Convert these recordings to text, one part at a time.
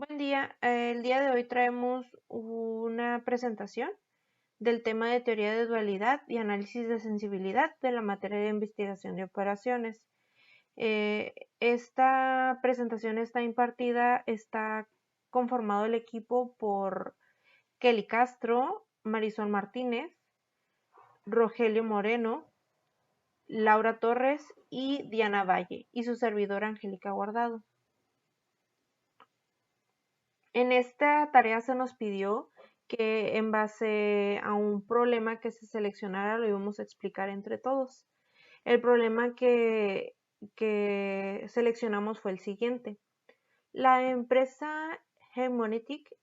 Buen día. El día de hoy traemos una presentación del tema de teoría de dualidad y análisis de sensibilidad de la materia de investigación de operaciones. Esta presentación está conformado el equipo por Kelly Castro, Marisol Martínez, Rogelio Moreno, Laura Torres y Diana Valle, y su servidora Angélica Guardado. En esta tarea se nos pidió que en base a un problema que se seleccionara lo íbamos a explicar entre todos. El problema que seleccionamos fue el siguiente. La empresa Hemonetic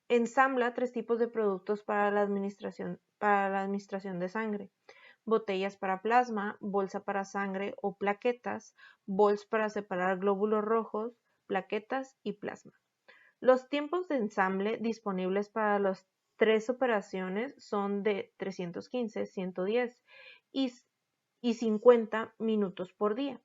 ensambla 3 tipos de productos para la administración de sangre: botellas para plasma, bolsa para sangre o plaquetas, bols para separar glóbulos rojos, plaquetas y plasma. Los tiempos de ensamble disponibles para las 3 operaciones son de 315, 110 y 50 minutos por día.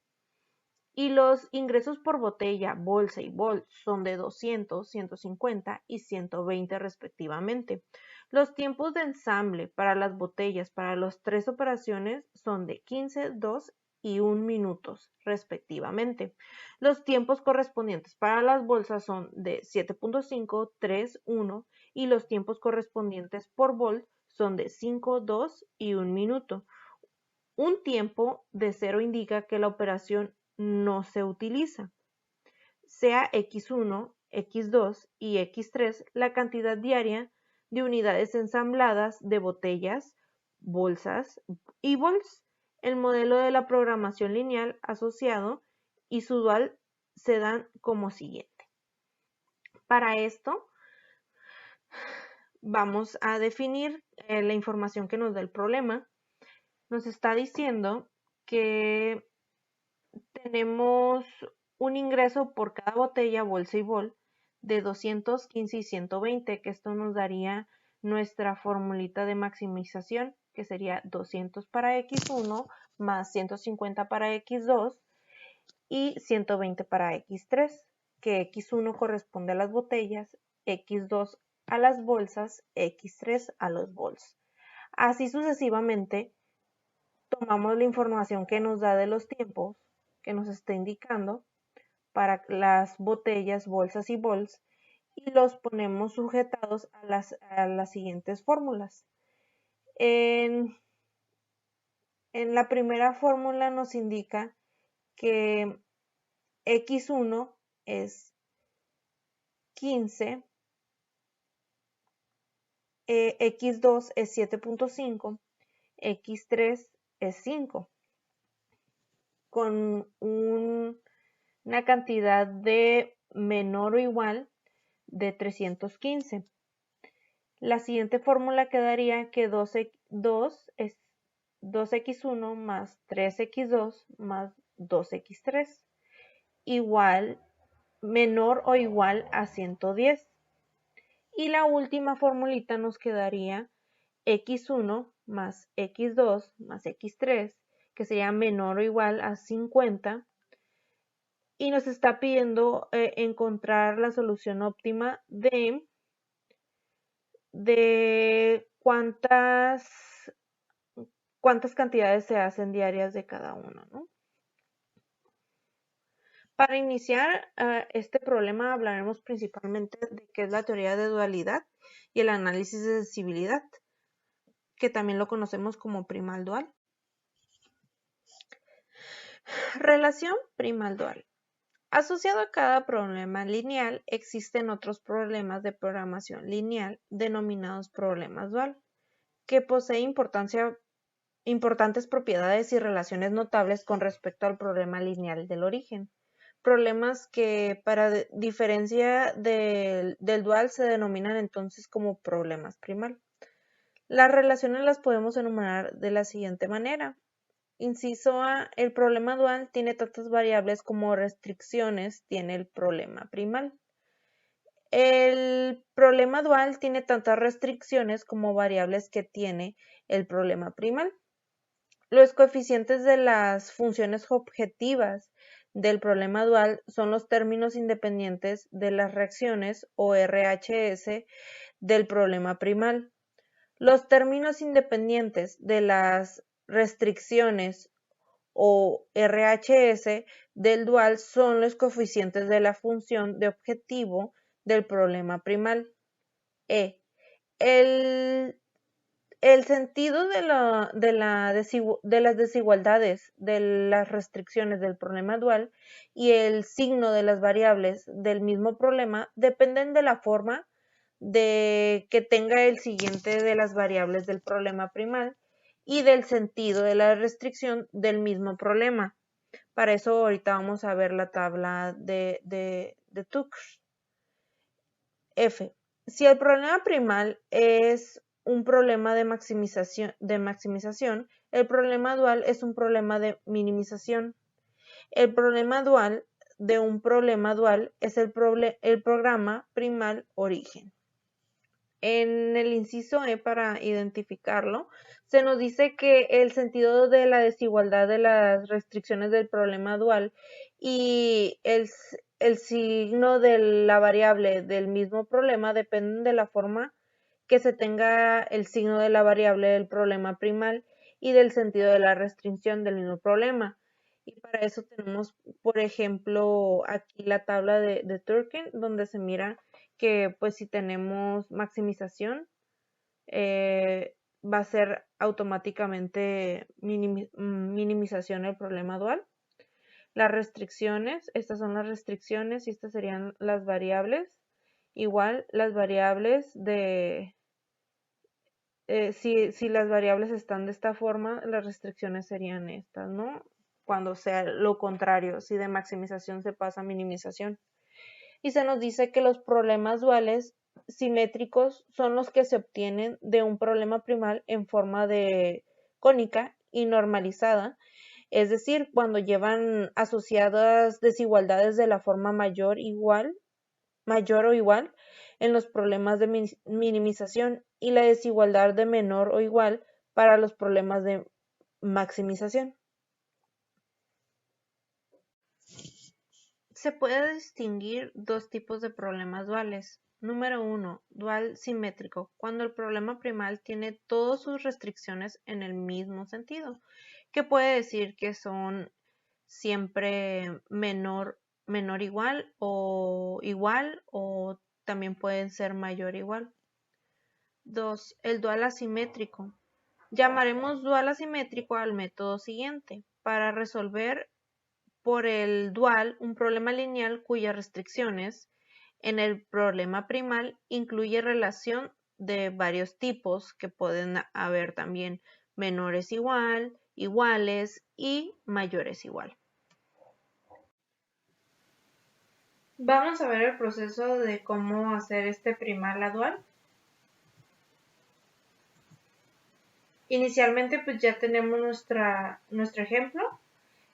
Y los ingresos por botella, bolsa y bol son de 200, 150 y 120 respectivamente. Los tiempos de ensamble para las botellas para las 3 operaciones son de 15, 2 y 1 minutos respectivamente. Los tiempos correspondientes para las bolsas son de 7.5, 3, 1 y los tiempos correspondientes por bol son de 5, 2 y 1 minuto. Un tiempo de 0 indica que la operación no se utiliza. Sea X1, X2 y X3 la cantidad diaria de unidades ensambladas de botellas, bolsas y bols. El modelo de la programación lineal asociado y su dual se dan como siguiente. Para esto vamos a definir la información que nos da el problema. Nos está diciendo que tenemos un ingreso por cada botella, bolsa y bol de 215 y 120, que esto nos daría nuestra formulita de maximización, que sería 200 para X1 más 150 para X2 y 120 para X3, que X1 corresponde a las botellas, X2 a las bolsas, X3 a los bols. Así sucesivamente, tomamos la información que nos da de los tiempos que nos está indicando para las botellas, bolsas y bols y los ponemos sujetados a las siguientes fórmulas. En la primera fórmula nos indica que X1 es 15, X2 es 7.5, X3 es 5, con una cantidad de menor o igual de 315. La siguiente fórmula quedaría que 2 es 2x1 más 3x2 más 2x3 igual, menor o igual a 110. Y la última formulita nos quedaría x1 más x2 más x3, que sería menor o igual a 50. Y nos está pidiendo encontrar la solución óptima de cuántas cantidades se hacen diarias de cada uno, ¿no? Para iniciar este problema hablaremos principalmente de qué es la teoría de dualidad y el análisis de sensibilidad, que también lo conocemos como primal dual. Relación primal dual. Asociado a cada problema lineal existen otros problemas de programación lineal denominados problemas dual, que poseen importantes propiedades y relaciones notables con respecto al problema lineal del origen. Problemas que, para diferencia del dual, se denominan entonces como problemas primal. Las relaciones las podemos enumerar de la siguiente manera. Inciso A, el problema dual tiene tantas variables como restricciones tiene el problema primal. El problema dual tiene tantas restricciones como variables que tiene el problema primal. Los coeficientes de las funciones objetivas del problema dual son los términos independientes de las reacciones o RHS del problema primal. Los términos independientes de las restricciones o RHS del dual son los coeficientes de la función de objetivo del problema primal. El sentido de las desigualdades de las restricciones del problema dual y el signo de las variables del mismo problema dependen de la forma de que tenga el siguiente de las variables del problema primal y del sentido de la restricción del mismo problema. Para eso ahorita vamos a ver la tabla de Tooks. F. Si el problema primal es un problema de maximización, el problema dual es un problema de minimización. El problema dual de un problema dual es el programa primal origen. En el inciso E, para identificarlo, se nos dice que el sentido de la desigualdad de las restricciones del problema dual y el signo de la variable del mismo problema dependen de la forma que se tenga el signo de la variable del problema primal y del sentido de la restricción del mismo problema. Y para eso tenemos, por ejemplo, aquí la tabla de Turkin, donde se mira que pues si tenemos maximización, va a ser automáticamente minimización el problema dual. Las restricciones, estas son las restricciones y estas serían las variables. Igual las variables de, si las variables están de esta forma, las restricciones serían estas, ¿no? Cuando sea lo contrario, si de maximización se pasa a minimización. Y se nos dice que los problemas duales simétricos son los que se obtienen de un problema primal en forma de cónica y normalizada, es decir, cuando llevan asociadas desigualdades de la forma mayor o igual en los problemas de minimización y la desigualdad de menor o igual para los problemas de maximización. Se puede distinguir dos tipos de problemas duales. Número 1. Dual simétrico, cuando el problema primal tiene todas sus restricciones en el mismo sentido, que puede decir que son siempre menor igual o también pueden ser mayor igual. 2. El dual asimétrico. Llamaremos dual asimétrico al método siguiente. Para resolver por el dual un problema lineal cuyas restricciones en el problema primal incluye relación de varios tipos que pueden haber también menores igual, iguales y mayores igual. Vamos a ver el proceso de cómo hacer este primal a dual. Inicialmente pues ya tenemos nuestro ejemplo.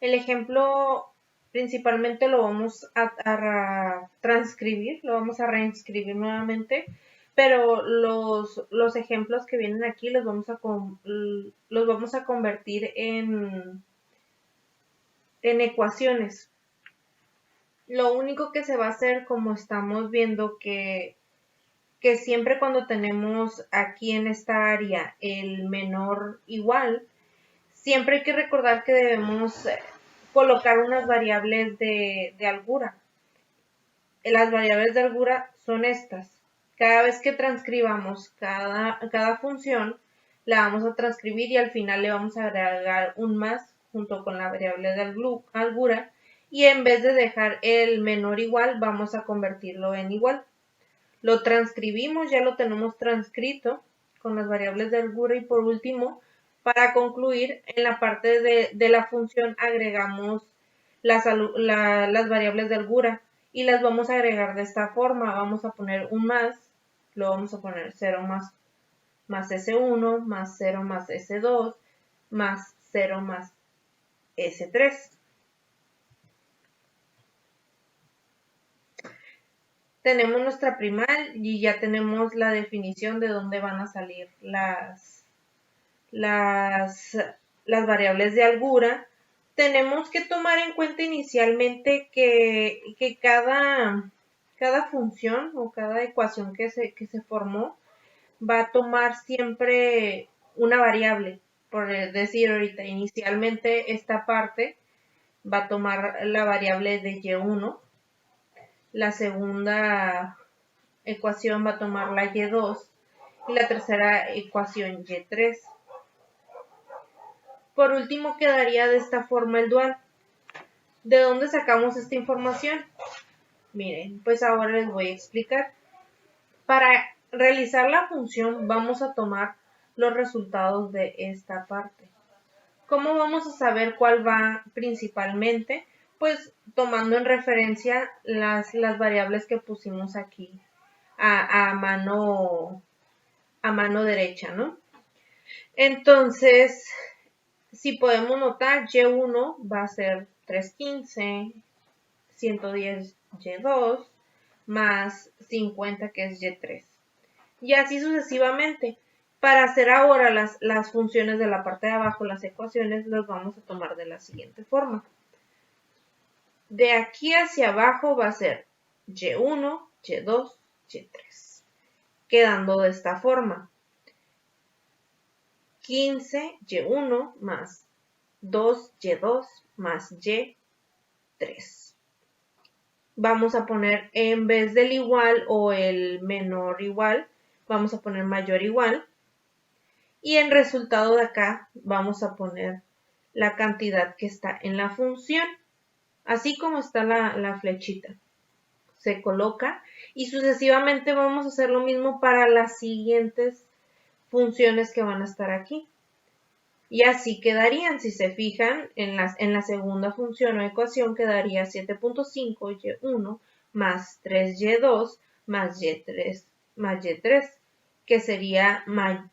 El ejemplo principalmente lo vamos a transcribir, lo vamos a reinscribir nuevamente, pero los ejemplos que vienen aquí los vamos a convertir en ecuaciones. Lo único que se va a hacer, como estamos viendo que siempre cuando tenemos aquí en esta área el menor igual, siempre hay que recordar que debemos colocar unas variables de holgura. Las variables de holgura son estas. Cada vez que transcribamos cada función, la vamos a transcribir y al final le vamos a agregar un más junto con la variable de holgura y en vez de dejar el menor igual, vamos a convertirlo en igual. Lo transcribimos, ya lo tenemos transcrito con las variables de holgura y por último, para concluir, en la parte de la función agregamos las variables de holgura y las vamos a agregar de esta forma. Vamos a poner un más, lo vamos a poner 0 más S1, más 0 más S2, más 0 más S3. Tenemos nuestra primal y ya tenemos la definición de dónde van a salir las variables de holgura tenemos que tomar en cuenta inicialmente que cada función o cada ecuación que se formó va a tomar siempre una variable. Por decir ahorita, inicialmente esta parte va a tomar la variable de y1, la segunda ecuación va a tomar la y2 y la tercera ecuación y3. Por último, quedaría de esta forma el dual. ¿De dónde sacamos esta información? Miren, pues ahora les voy a explicar. Para realizar la función vamos a tomar los resultados de esta parte. ¿Cómo vamos a saber cuál va principalmente? Pues tomando en referencia las variables que pusimos aquí a mano derecha, ¿no? Entonces, si podemos notar, Y1 va a ser 315, 110 Y2, más 50 que es Y3. Y así sucesivamente. Para hacer ahora las funciones de la parte de abajo, las ecuaciones, las vamos a tomar de la siguiente forma. De aquí hacia abajo va a ser Y1, Y2, Y3. Quedando de esta forma. 15 Y1 más 2 Y2 más Y3. Vamos a poner en vez del igual o el menor igual, vamos a poner mayor igual. Y en resultado de acá vamos a poner la cantidad que está en la función, así como está la flechita. Se coloca y sucesivamente vamos a hacer lo mismo para las siguientes funciones que van a estar aquí. Y así quedarían, si se fijan, en la segunda función o ecuación quedaría 7.5 y1 más 3y2 más y3, que sería mayor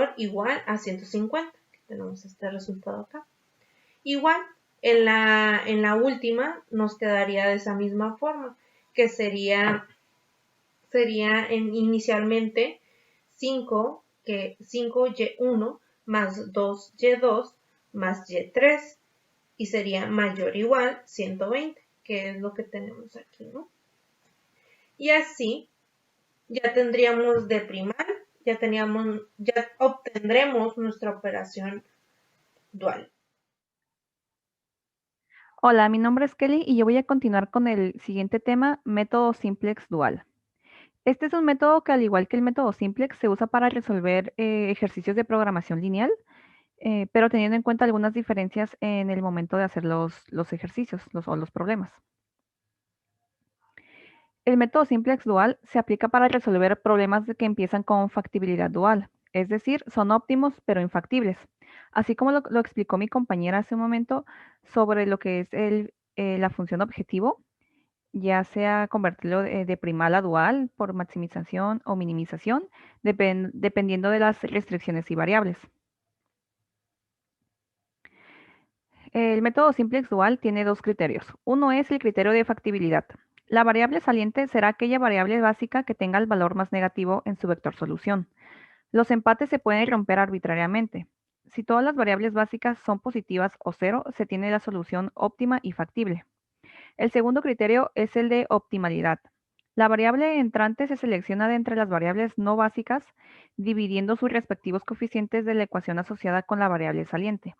o igual a 150. Tenemos este resultado acá. Igual, en la última nos quedaría de esa misma forma, que sería inicialmente 5y1 más 2y2 más y3 y sería mayor o igual 120, que es lo que tenemos aquí, ¿no? Y así ya tendríamos de primal, ya obtendremos nuestra operación dual. Hola, mi nombre es Kelly y yo voy a continuar con el siguiente tema, método simplex dual. Este es un método que, al igual que el método simplex, se usa para resolver ejercicios de programación lineal, pero teniendo en cuenta algunas diferencias en el momento de hacer los ejercicios o los problemas. El método simplex dual se aplica para resolver problemas que empiezan con factibilidad dual, es decir, son óptimos pero infactibles. Así como lo explicó mi compañera hace un momento sobre lo que es la función objetivo, ya sea convertirlo de primal a dual por maximización o minimización, dependiendo de las restricciones y variables. El método simplex dual tiene dos criterios. Uno es el criterio de factibilidad. La variable saliente será aquella variable básica que tenga el valor más negativo en su vector solución. Los empates se pueden romper arbitrariamente. Si todas las variables básicas son positivas o cero, se tiene la solución óptima y factible. El segundo criterio es el de optimalidad. La variable entrante se selecciona de entre las variables no básicas, dividiendo sus respectivos coeficientes de la ecuación asociada con la variable saliente,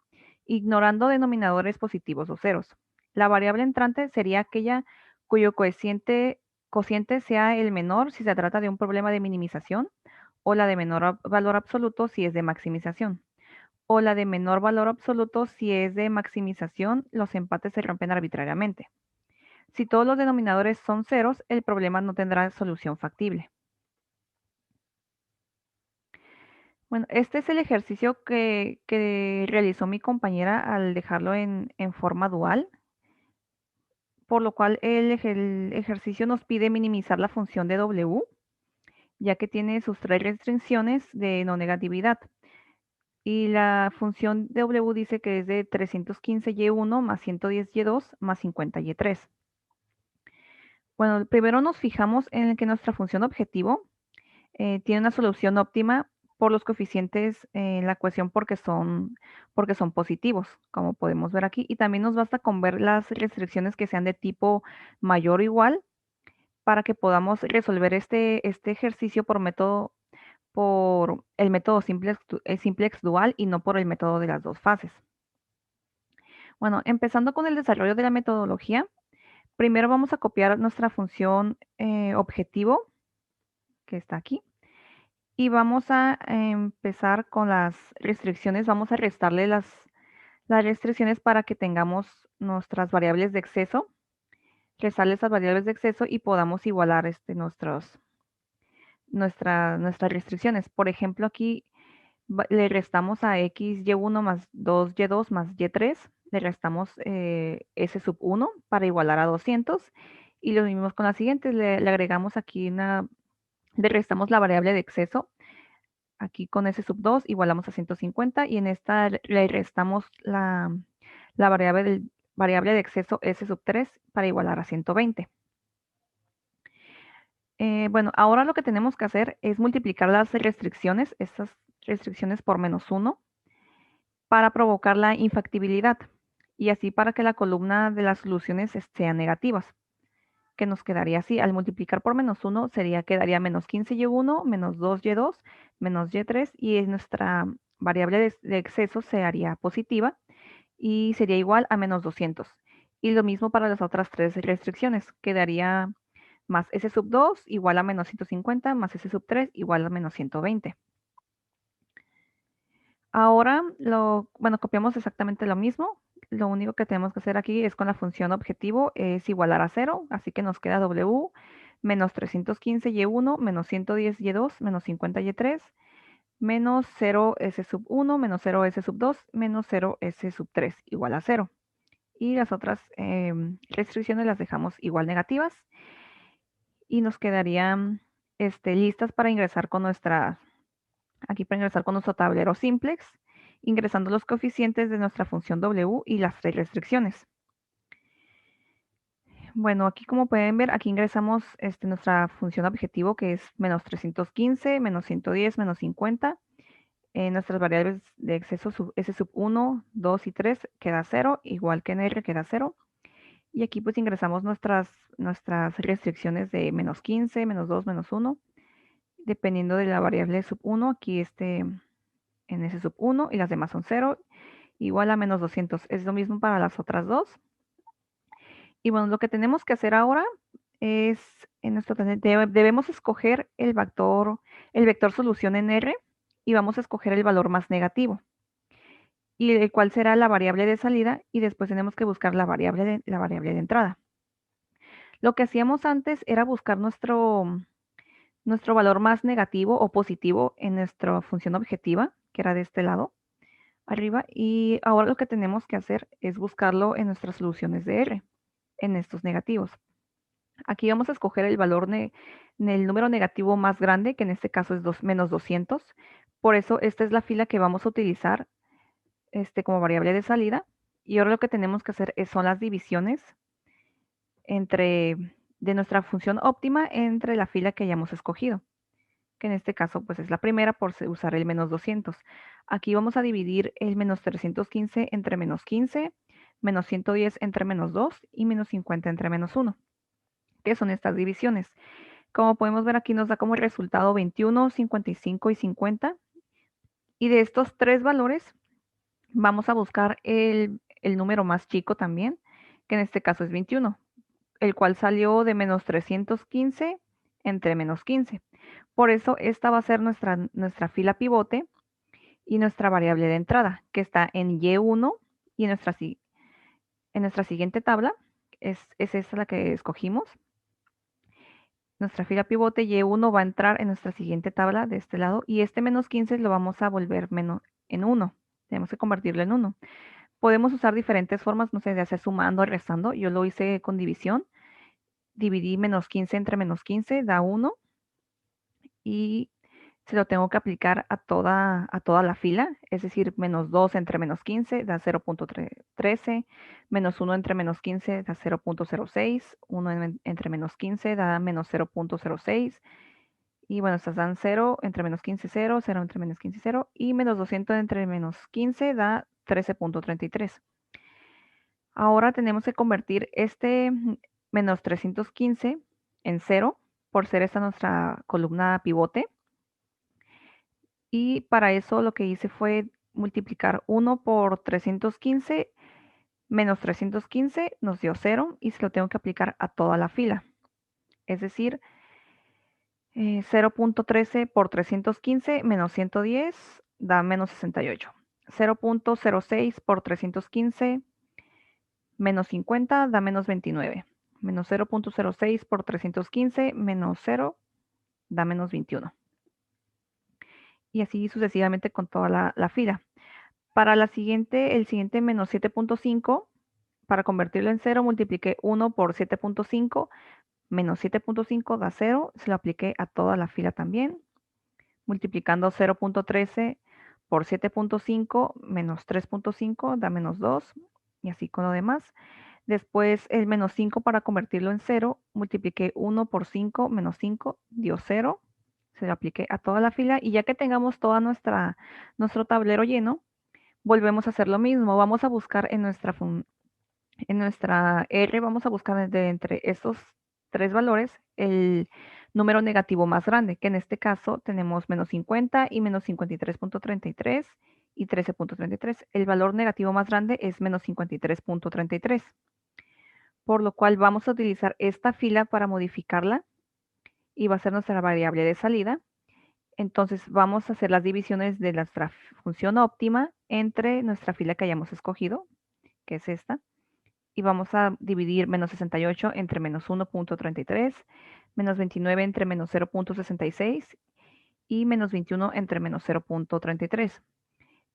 ignorando denominadores positivos o ceros. La variable entrante sería aquella cuyo cociente sea el menor si se trata de un problema de minimización, o la de menor valor absoluto si es de maximización, o la de menor valor absoluto si es de maximización. Los empates se rompen arbitrariamente. Si todos los denominadores son ceros, el problema no tendrá solución factible. Bueno, este es el ejercicio que realizó mi compañera al dejarlo en forma dual, por lo cual el ejercicio nos pide minimizar la función de W, ya que tiene sus tres restricciones de no negatividad. Y la función de W dice que es de 315y1 más 110y2 más 50y3. Bueno, primero nos fijamos en que nuestra función objetivo tiene una solución óptima por los coeficientes en la ecuación porque son positivos, como podemos ver aquí. Y también nos basta con ver las restricciones que sean de tipo mayor o igual para que podamos resolver este ejercicio por el método simplex dual y no por el método de las dos fases. Bueno, empezando con el desarrollo de la metodología, primero vamos a copiar nuestra función objetivo, que está aquí, y vamos a empezar con las restricciones. Vamos a restarle las restricciones para que tengamos nuestras variables de exceso, restarle esas variables de exceso y podamos igualar nuestras restricciones. Por ejemplo, aquí le restamos a x y1 más 2y2 más y3, le restamos s sub 1 para igualar a 200 y lo mismo con las siguientes, le agregamos aquí le restamos la variable de exceso, aquí con s sub 2 igualamos a 150 y en esta le restamos la variable de exceso s sub 3 para igualar a 120. Bueno, ahora lo que tenemos que hacer es multiplicar las restricciones, estas restricciones por -1, para provocar la infactibilidad y así para que la columna de las soluciones sean negativas, que nos quedaría así. Al multiplicar por -1 quedaría menos 15y1, menos 2y2, menos y3 y nuestra variable de exceso se haría positiva y sería igual a menos 200. Y lo mismo para las otras tres restricciones, quedaría más s sub 2 igual a menos 150 más s sub 3 igual a menos 120. Ahora, bueno, copiamos exactamente lo mismo. Lo único que tenemos que hacer aquí es con la función objetivo es igualar a 0, así que nos queda w menos 315y1 menos 110y2 menos 50y3 menos 0s sub 1 menos 0s sub 2 menos 0s sub 3 igual a 0. Y las otras restricciones las dejamos igual negativas y nos quedarían listas para ingresar con aquí para ingresar con nuestro tablero simplex, ingresando los coeficientes de nuestra función w y las tres restricciones. Bueno, aquí como pueden ver, aquí ingresamos nuestra función objetivo que es menos 315, menos 110, menos 50. Nuestras variables de exceso s sub 1, 2 y 3 queda 0, igual que en R queda 0. Y aquí pues ingresamos nuestras restricciones de menos 15, menos 2, menos 1, dependiendo de la variable sub 1, aquí en S sub 1 y las demás son 0, igual a menos 200. Es lo mismo para las otras dos. Y bueno, lo que tenemos que hacer ahora es, debemos escoger el vector solución en R y vamos a escoger el valor más negativo y el cual será la variable de salida y después tenemos que buscar la variable de entrada. Lo que hacíamos antes era buscar nuestro valor más negativo o positivo en nuestra función objetiva, que era de este lado, arriba, y ahora lo que tenemos que hacer es buscarlo en nuestras soluciones de R, en estos negativos. Aquí vamos a escoger el valor el número negativo más grande, que en este caso es menos 200. Por eso esta es la fila que vamos a utilizar como variable de salida. Y ahora lo que tenemos que hacer son las divisiones de nuestra función óptima entre la fila que hayamos escogido, que en este caso pues es la primera por usar el menos 200. Aquí vamos a dividir el menos 315 entre menos 15, menos 110 entre menos 2 y menos 50 entre menos 1, que son estas divisiones. Como podemos ver aquí nos da como resultado 21, 55 y 50. Y de estos tres valores vamos a buscar el número más chico también, que en este caso es 21, el cual salió de menos 315 entre menos 15. Por eso esta va a ser nuestra fila pivote y nuestra variable de entrada, que está en Y1 y en nuestra siguiente tabla, es esta la que escogimos. Nuestra fila pivote Y1 va a entrar en nuestra siguiente tabla de este lado y este menos 15 lo vamos a volver menos en 1. Tenemos que convertirlo en 1. Podemos usar diferentes formas, no sé, de hacer sumando o restando. Yo lo hice con división. Dividí menos 15 entre menos 15, da 1. Y se lo tengo que aplicar a toda la fila, es decir, menos 2 entre menos 15 da 0.13, menos 1 entre menos 15 da 0.06, 1 entre menos 15 da menos 0.06 Y bueno, estas dan 0, entre menos 15, 0, 0 entre menos 15, 0. Y menos 200 entre menos 15 da 13.33. Ahora tenemos que convertir este menos 315 en 0, por ser esta nuestra columna pivote. Y para eso lo que hice fue multiplicar 1 por 315, menos 315 nos dio 0 y se lo tengo que aplicar a toda la fila. Es decir, 0.13 por 315 menos 110 da menos 68. 0.06 por 315 menos 50 da menos 29. Menos 0.06 por 315 menos 0 da menos 21. Y así sucesivamente con toda la fila. Para el siguiente menos 7.5, para convertirlo en 0, multipliqué 1 por 7.5, menos 7.5 da 0, se lo apliqué a toda la fila también, multiplicando 0.13 por 7.5 menos 3.5 da menos 2, y así con lo demás. Después el menos 5 para convertirlo en 0, multipliqué 1 por 5 menos 5, dio 0, se lo apliqué a toda la fila, y ya que tengamos toda nuestro tablero lleno, volvemos a hacer lo mismo. Vamos a buscar en nuestra R, vamos a buscar entre estos tres valores el número negativo más grande, que en este caso tenemos menos 50 y menos 53.33 y 13.33. El valor negativo más grande es menos 53.33, por lo cual vamos a utilizar esta fila para modificarla y va a ser nuestra variable de salida. Entonces vamos a hacer las divisiones de nuestra función óptima entre nuestra fila que hayamos escogido, que es esta, y vamos a dividir menos 68 entre menos 1.33, menos 29 entre menos 0.66 y menos 21 entre menos 0.33.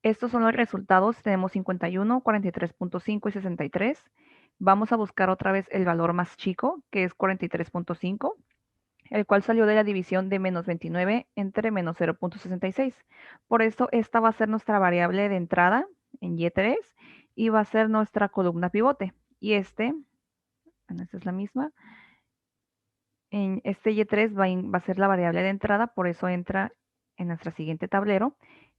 Estos son los resultados. Tenemos 51, 43.5 y 63. Vamos a buscar otra vez el valor más chico, que es 43.5, el cual salió de la división de menos 29 entre menos 0.66. Por eso esta va a ser nuestra variable de entrada en Y3 y va a ser nuestra columna pivote. Y bueno, esta es la misma. En este Y3 va a ser la variable de entrada, por eso entra en nuestro siguiente tablero.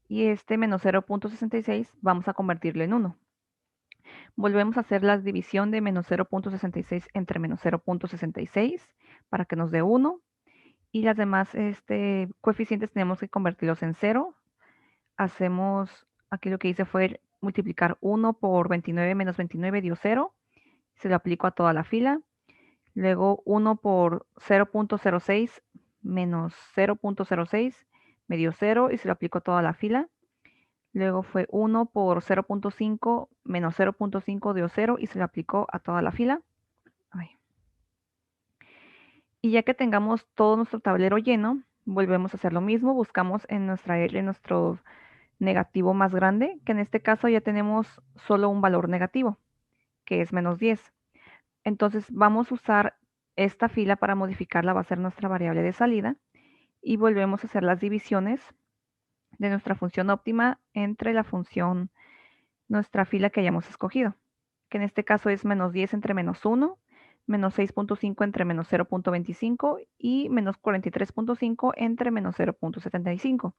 Y este menos 0.66 vamos a convertirlo en 1. Volvemos a hacer la división de menos 0.66 entre menos 0.66 para que nos dé 1. Y las demás coeficientes tenemos que convertirlos en 0. Hacemos, aquí lo que hice fue multiplicar 1 por 29 menos 29 dio 0. Se lo aplico a toda la fila. Luego 1 por 0.06 menos 0.06 me dio 0 y se lo aplico a toda la fila. Luego fue 1 por 0.5 menos 0.5 dio 0 y se lo aplicó a toda la fila. Ay. Y ya que tengamos todo nuestro tablero lleno, volvemos a hacer lo mismo. Buscamos en nuestra R nuestro negativo más grande, que en este caso ya tenemos solo un valor negativo, que es menos 10. Entonces vamos a usar esta fila para modificarla, va a ser nuestra variable de salida. Y volvemos a hacer las divisiones de nuestra función óptima entre nuestra fila que hayamos escogido, que en este caso es menos 10 entre menos 1, menos 6.5 entre menos 0.25 y menos 43.5 entre menos 0.75,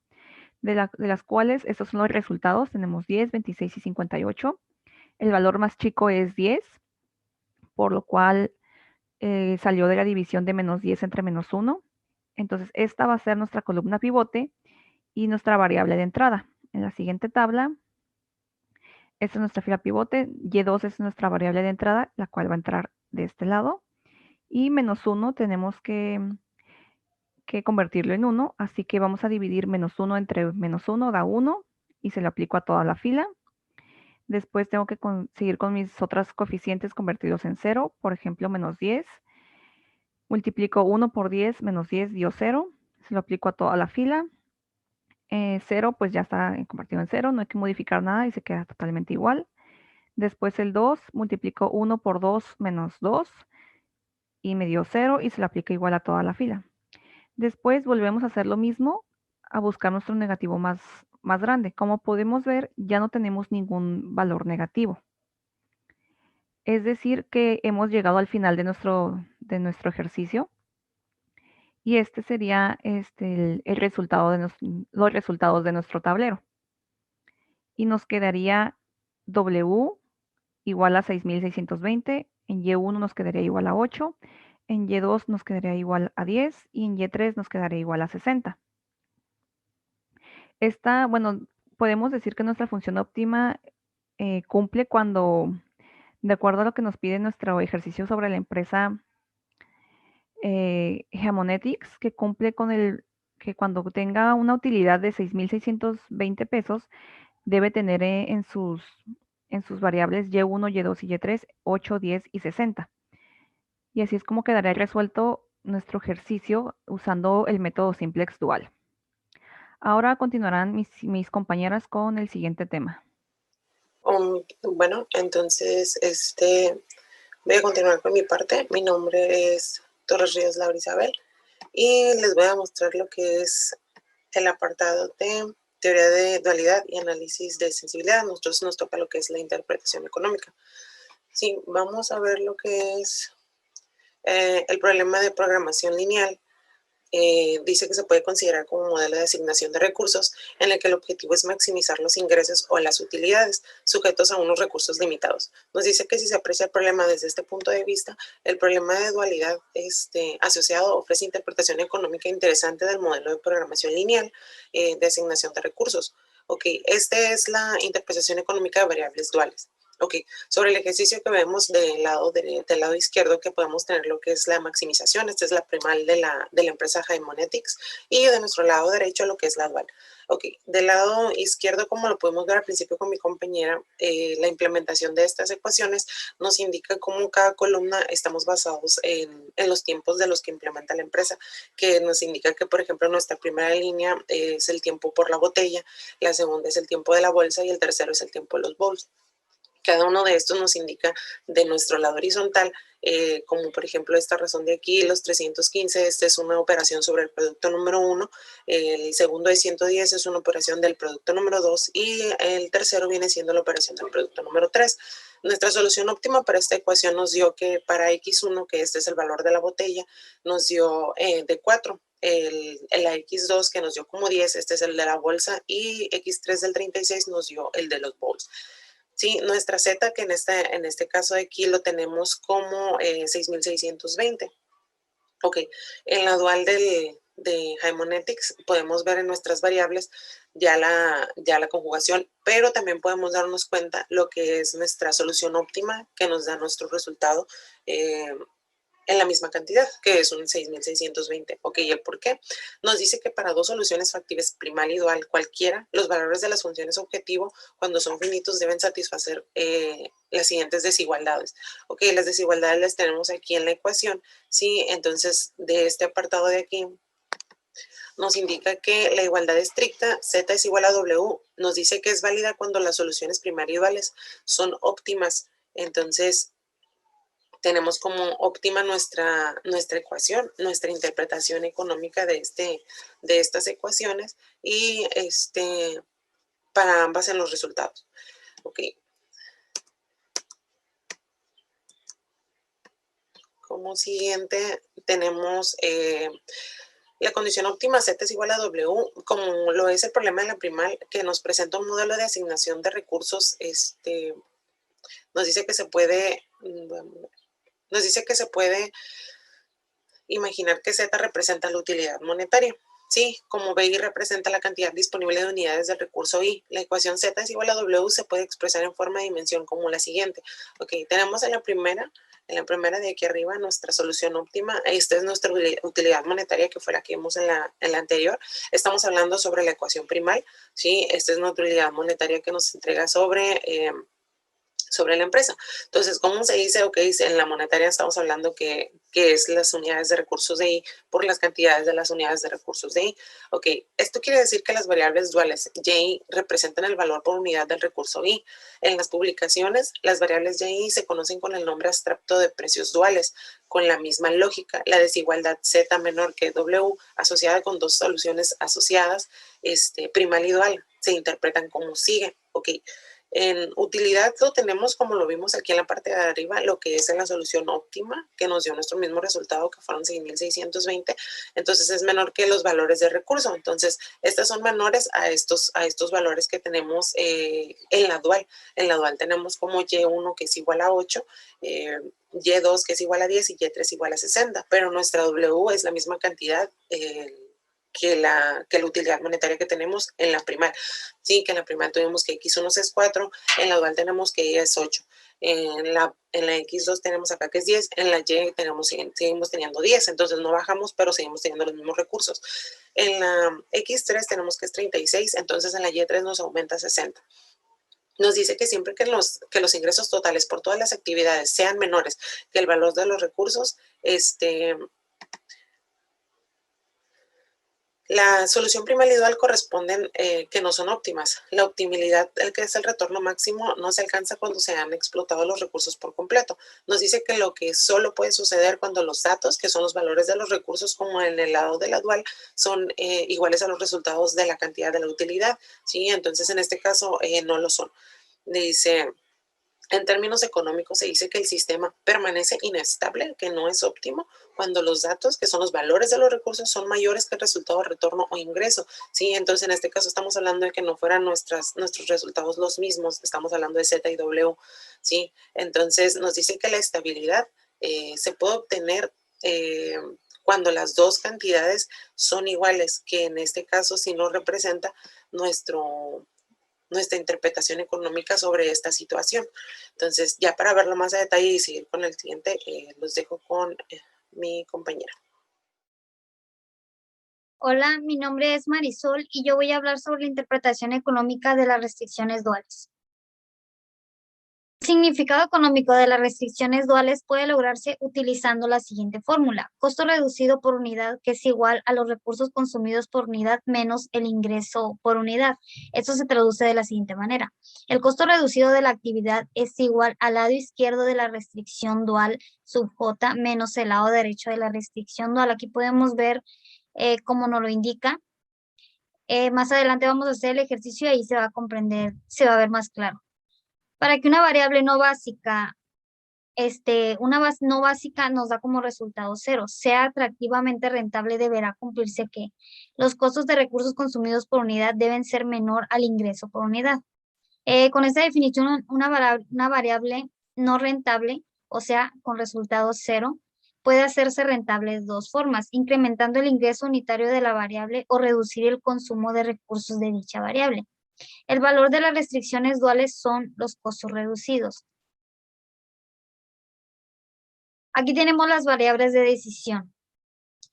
de las cuales estos son los resultados. Tenemos 10, 26 y 58. El valor más chico es 10, por lo cual salió de la división de menos 10 entre menos 1. Entonces esta va a ser nuestra columna pivote y nuestra variable de entrada. En la siguiente tabla, esta es nuestra fila pivote, Y2 es nuestra variable de entrada, la cual va a entrar de este lado, y menos 1 tenemos que convertirlo en 1, así que vamos a dividir menos 1 entre menos 1, da 1, y se lo aplico a toda la fila. Después tengo que seguir con mis otros coeficientes convertidos en 0, por ejemplo, menos 10. Multiplico 1 por 10, menos 10 dio 0, se lo aplico a toda la fila. 0 pues ya está convertido en 0, no hay que modificar nada y se queda totalmente igual. Después el 2, multiplico 1 por 2 menos 2 y me dio 0 y se lo aplica igual a toda la fila. Después volvemos a hacer lo mismo, a buscar nuestro negativo más grande. Como podemos ver, ya no tenemos ningún valor negativo. Es decir, que hemos llegado al final de nuestro ejercicio Y este sería el resultado de los resultados de nuestro tablero. Y nos quedaría W igual a 6620, en Y1 nos quedaría igual a 8, en Y2 nos quedaría igual a 10 y en Y3 nos quedaría igual a 60. Bueno, podemos decir que nuestra función óptima cumple cuando, de acuerdo a lo que nos pide nuestro ejercicio sobre la empresa Heamonetics, que cumple con que cuando tenga una utilidad de 6,620 pesos, debe tener en sus variables Y1, Y2 y Y3, 8, 10 y 60. Y así es como quedará resuelto nuestro ejercicio usando el método simplex dual. Ahora continuarán mis compañeras con el siguiente tema. Bueno, entonces voy a continuar con mi parte. Mi nombre es Torres Ríos Laura Isabel y les voy a mostrar lo que es el apartado de teoría de dualidad y análisis de sensibilidad. A nosotros nos toca lo que es la interpretación económica. Sí, vamos a ver lo que es el problema de programación lineal. Dice que se puede considerar como un modelo de asignación de recursos en el que el objetivo es maximizar los ingresos o las utilidades sujetos a unos recursos limitados. Nos dice que si se aprecia el problema desde este punto de vista, el problema de dualidad asociado ofrece interpretación económica interesante del modelo de programación lineal de asignación de recursos. Ok, esta es la interpretación económica de variables duales. Ok, sobre el ejercicio que vemos del lado izquierdo, que podemos tener lo que es la maximización. Esta es la primal de la empresa Heamonetics, y de nuestro lado derecho lo que es la dual. Ok, del lado izquierdo, como lo podemos ver al principio con mi compañera, la implementación de estas ecuaciones nos indica cómo cada columna estamos basados en los tiempos de los que implementa la empresa, que nos indica que, por ejemplo, nuestra primera línea es el tiempo por la botella, la segunda es el tiempo de la bolsa y el tercero es el tiempo de los bowls. Cada uno de estos nos indica de nuestro lado horizontal, como por ejemplo esta razón de aquí, los 315, esta es una operación sobre el producto número 1, el segundo de 110 es una operación del producto número 2 y el tercero viene siendo la operación del producto número 3. Nuestra solución óptima para esta ecuación nos dio que para X1, que este es el valor de la botella, nos dio de 4. La X2 que nos dio como 10, este es el de la bolsa, y X3 del 36 nos dio el de los bowls. Sí, nuestra Z, que en este caso de aquí lo tenemos como 6,620. Ok, en la dual de Heamonetics podemos ver en nuestras variables ya la conjugación, pero también podemos darnos cuenta lo que es nuestra solución óptima que nos da nuestro resultado en la misma cantidad, que es un 6,620. Ok, ¿y el por qué? Nos dice que para dos soluciones factibles primal y dual cualquiera, los valores de las funciones objetivo, cuando son finitos, deben satisfacer las siguientes desigualdades. Ok, las desigualdades las tenemos aquí en la ecuación, ¿sí? Entonces, de este apartado de aquí, nos indica que la igualdad estricta, Z es igual a W, nos dice que es válida cuando las soluciones primaria y duales son óptimas. Entonces, tenemos como óptima nuestra ecuación, nuestra interpretación económica de estas ecuaciones y para ambas en los resultados. Ok. Como siguiente tenemos la condición óptima Z es igual a W, como lo es el problema de la primal, que nos presenta un modelo de asignación de recursos. Nos dice que se puede imaginar que Z representa la utilidad monetaria. Sí, como BI representa la cantidad disponible de unidades del recurso I, la ecuación Z es igual a W se puede expresar en forma de dimensión como la siguiente. Ok, tenemos en la primera de aquí arriba nuestra solución óptima. Esta es nuestra utilidad monetaria, que fue la que vimos en la anterior. Estamos hablando sobre la ecuación primal. Sí, esta es nuestra utilidad monetaria que nos entrega sobre la empresa. Entonces, ¿cómo se dice? Ok, en la monetaria estamos hablando que es las unidades de recursos de I por las cantidades de las unidades de recursos de I. Ok, esto quiere decir que las variables duales Y representan el valor por unidad del recurso I. En las publicaciones, las variables Y se conocen con el nombre abstracto de precios duales, con la misma lógica. La desigualdad Z menor que W, asociada con dos soluciones asociadas, primal y dual, se interpretan como sigue. Ok, En utilidad lo tenemos como lo vimos aquí en la parte de arriba, lo que es en la solución óptima, que nos dio nuestro mismo resultado, que fueron 6,620. Entonces es menor que los valores de recurso. Entonces estas son menores a estos valores que tenemos en la dual. En la dual tenemos como Y1 que es igual a 8, Y2 que es igual a 10 y Y3 igual a 60. Pero nuestra W es la misma cantidad que la utilidad monetaria que tenemos en la primaria. Sí, que en la primaria tuvimos que X1 es 4, en la dual tenemos que Y es 8. En la X2 tenemos acá que es 10, en la Y seguimos teniendo 10, entonces no bajamos, pero seguimos teniendo los mismos recursos. En la X3 tenemos que es 36, entonces en la Y3 nos aumenta 60. Nos dice que siempre que los ingresos totales por todas las actividades sean menores que el valor de los recursos, la solución primaria y dual corresponden que no son óptimas. La optimidad, que es el retorno máximo, no se alcanza cuando se han explotado los recursos por completo. Nos dice que lo que solo puede suceder cuando los datos, que son los valores de los recursos, como en el lado de la dual, son iguales a los resultados de la cantidad de la utilidad, ¿sí? Entonces, en este caso, no lo son. Dice... En términos económicos se dice que el sistema permanece inestable, que no es óptimo, cuando los datos, que son los valores de los recursos, son mayores que el resultado, retorno o ingreso. ¿Sí? Entonces, en este caso estamos hablando de que no fueran nuestros resultados los mismos, estamos hablando de Z y W. ¿Sí? Entonces, nos dice que la estabilidad se puede obtener cuando las dos cantidades son iguales, que en este caso sí nos representa nuestra interpretación económica sobre esta situación. Entonces, ya para verlo más a detalle y seguir con el siguiente, los dejo con mi compañera. Hola, mi nombre es Marisol y yo voy a hablar sobre la interpretación económica de las restricciones duales. El significado económico de las restricciones duales puede lograrse utilizando la siguiente fórmula: costo reducido por unidad, que es igual a los recursos consumidos por unidad menos el ingreso por unidad. Esto se traduce de la siguiente manera: el costo reducido de la actividad es igual al lado izquierdo de la restricción dual sub J menos el lado derecho de la restricción dual. Aquí podemos ver cómo nos lo indica. Más adelante vamos a hacer el ejercicio y ahí se va a comprender, se va a ver más claro. Para que una variable no básica, no básica nos da como resultado 0, sea atractivamente rentable, deberá cumplirse que los costos de recursos consumidos por unidad deben ser menor al ingreso por unidad. Con esta definición, una variable no rentable, o sea, con resultado 0, puede hacerse rentable de dos formas: incrementando el ingreso unitario de la variable o reducir el consumo de recursos de dicha variable. El valor de las restricciones duales son los costos reducidos. Aquí tenemos las variables de decisión.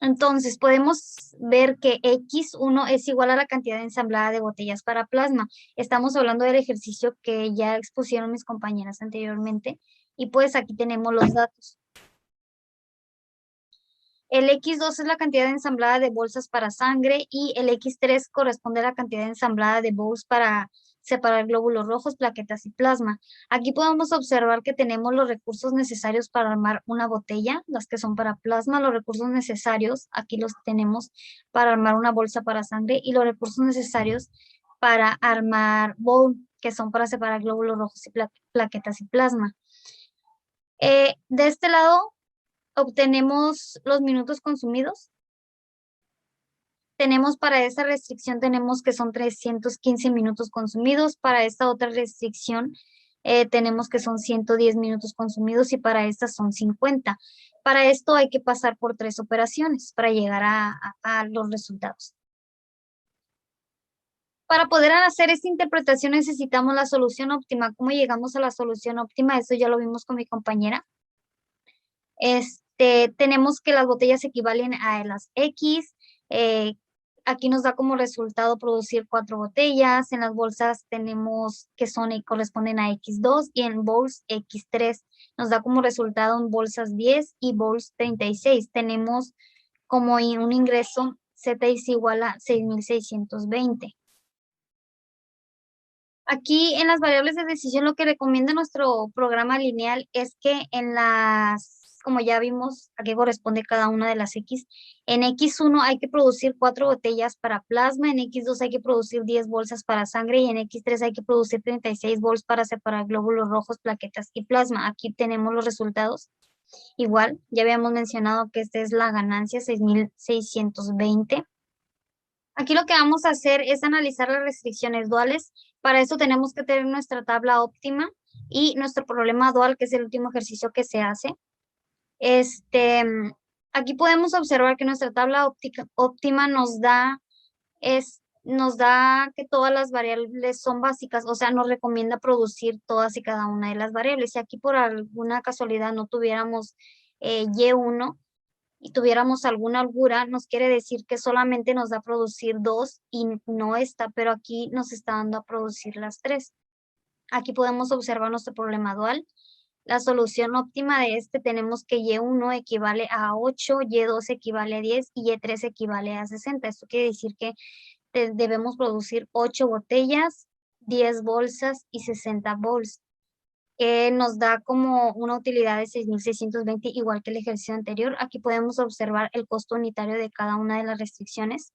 Entonces, podemos ver que X1 es igual a la cantidad ensamblada de botellas para plasma. Estamos hablando del ejercicio que ya expusieron mis compañeras anteriormente. Y pues aquí tenemos los datos. El X2 es la cantidad ensamblada de bolsas para sangre y el X3 corresponde a la cantidad ensamblada de bowls para separar glóbulos rojos, plaquetas y plasma. Aquí podemos observar que tenemos los recursos necesarios para armar una botella, las que son para plasma, los recursos necesarios, aquí los tenemos para armar una bolsa para sangre, y los recursos necesarios para armar bowl, que son para separar glóbulos rojos y plaquetas y plasma. De este lado obtenemos los minutos consumidos. Tenemos para esta restricción, tenemos que son 315 minutos consumidos. Para esta otra restricción tenemos que son 110 minutos consumidos y para esta son 50. Para esto hay que pasar por 3 operaciones para llegar a los resultados. Para poder hacer esta interpretación necesitamos la solución óptima. ¿Cómo llegamos a la solución óptima? Eso ya lo vimos con mi compañera. Tenemos que las botellas equivalen a las X. Aquí nos da como resultado producir 4 botellas. En las bolsas tenemos que corresponden a X2 y en bowls X3. Nos da como resultado en bolsas 10 y bowls 36. Tenemos como un ingreso Z es igual a 6,620. Aquí en las variables de decisión lo que recomienda nuestro programa lineal es que en las como ya vimos, a qué corresponde cada una de las X. En X1 hay que producir 4 botellas para plasma, en X2 hay que producir 10 bolsas para sangre y en X3 hay que producir 36 bols para separar glóbulos rojos, plaquetas y plasma. Aquí tenemos los resultados. Igual, ya habíamos mencionado que esta es la ganancia, 6.620. Aquí lo que vamos a hacer es analizar las restricciones duales. Para eso tenemos que tener nuestra tabla óptima y nuestro problema dual, que es el último ejercicio que se hace. Aquí podemos observar que nuestra tabla óptima nos da que todas las variables son básicas, o sea, nos recomienda producir todas y cada una de las variables. Si aquí por alguna casualidad no tuviéramos Y1 y tuviéramos alguna holgura, nos quiere decir que solamente nos da a producir 2 y no esta, pero aquí nos está dando a producir las 3. Aquí podemos observar nuestro problema dual. La solución óptima de tenemos que Y1 equivale a 8, Y2 equivale a 10 y Y3 equivale a 60. Esto quiere decir que debemos producir 8 botellas, 10 bolsas y 60 bols, que nos da como una utilidad de 6.620, igual que el ejercicio anterior. Aquí podemos observar el costo unitario de cada una de las restricciones.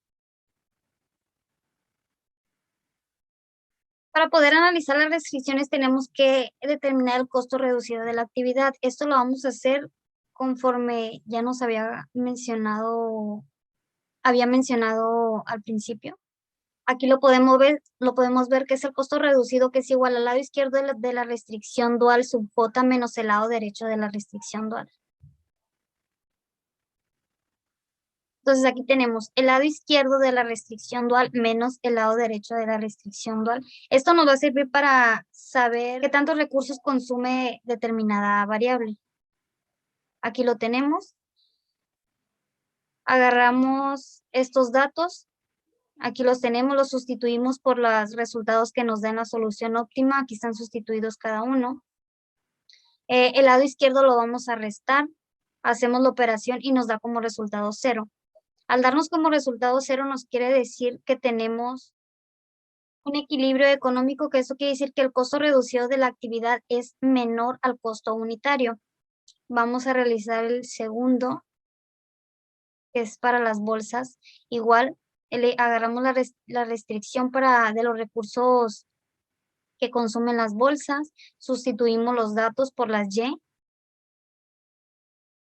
Para poder analizar las restricciones tenemos que determinar el costo reducido de la actividad. Esto lo vamos a hacer conforme ya nos había mencionado al principio. Aquí lo podemos ver que es el costo reducido, que es igual al lado izquierdo de la restricción dual sub J menos el lado derecho de la restricción dual. Entonces aquí tenemos el lado izquierdo de la restricción dual menos el lado derecho de la restricción dual. Esto nos va a servir para saber qué tantos recursos consume determinada variable. Aquí lo tenemos. Agarramos estos datos. Aquí los tenemos, los sustituimos por los resultados que nos den la solución óptima. Aquí están sustituidos cada uno. El lado izquierdo lo vamos a restar. Hacemos la operación y nos da como resultado 0. Al darnos como resultado 0 nos quiere decir que tenemos un equilibrio económico, que eso quiere decir que el costo reducido de la actividad es menor al costo unitario. Vamos a realizar el segundo, que es para las bolsas. Igual, agarramos la restricción de los recursos que consumen las bolsas, sustituimos los datos por las Y,